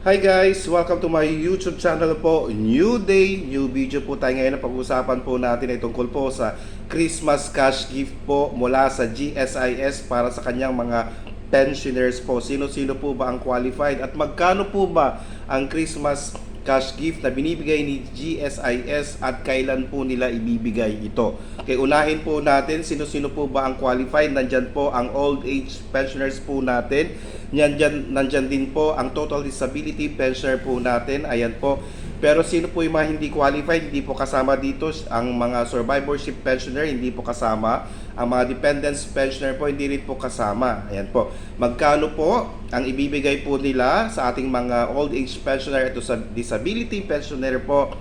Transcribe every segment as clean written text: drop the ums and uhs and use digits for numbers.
Hi guys! Welcome to my YouTube channel po. New day, new video po tayo ngayon. Pag-usapan po natin ay tungkol po sa Christmas cash gift po mula sa GSIS para sa kanyang mga pensioners po. Sino-sino po ba ang qualified at magkano po ba ang Christmas cash gift na binibigay ni GSIS at kailan po nila ibibigay ito? Okay, unahin po natin sino-sino po ba ang qualified. Nandyan po ang old age pensioners po natin. Nandyan din po ang total disability pensioner po natin. Ayan po. Pero sino po yung mga hindi qualified? Hindi po kasama dito. Ang mga survivorship pensioner, hindi po kasama. Ang mga dependents pensioner po, hindi rin po kasama. Ayan po. Magkano po ang ibibigay po nila sa ating mga old age pensioner? Ito sa disability pensioner po,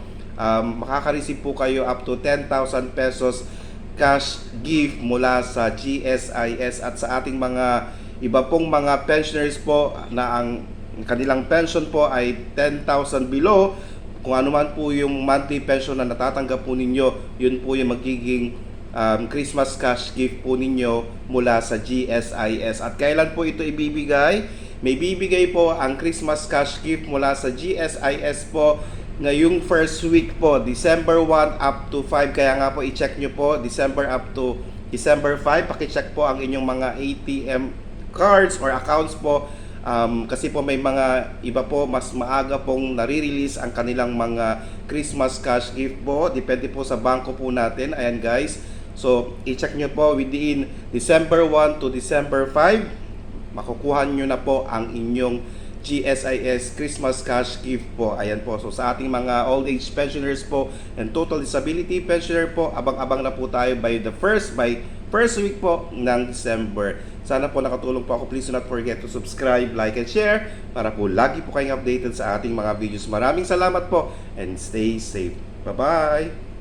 makaka-receive po kayo up to 10,000 pesos cash gift mula sa GSIS. At sa ating mga iba pong mga pensioners po na ang kanilang pension po ay 10,000 below, kung ano man po yung monthly pension na natatanggap po ninyo, yun po yung magiging Christmas cash gift po ninyo mula sa GSIS. At kailan po ito ibibigay? May bibigay po ang Christmas cash gift mula sa GSIS po ngayong first week po, December 1 up to 5. Kaya nga po i-check nyo po, December up to December 5. Pakicheck po ang inyong mga ATM cards or accounts po, kasi po may mga iba po mas maaga pong nare-release ang kanilang mga Christmas cash gift po, depende po sa bangko po natin. Ayan guys, so i-check nyo po within December 1 to December 5, makukuha nyo na po ang inyong GSIS Christmas cash gift po. Ayan po, so sa ating mga old age pensioners po and total disability pensioner po, abang-abang na po tayo by first week po ng December. Sana po nakatulong po ako. Please do not forget to subscribe, like, and share para po lagi po kayong updated sa ating mga videos. Maraming salamat po and stay safe. Bye-bye!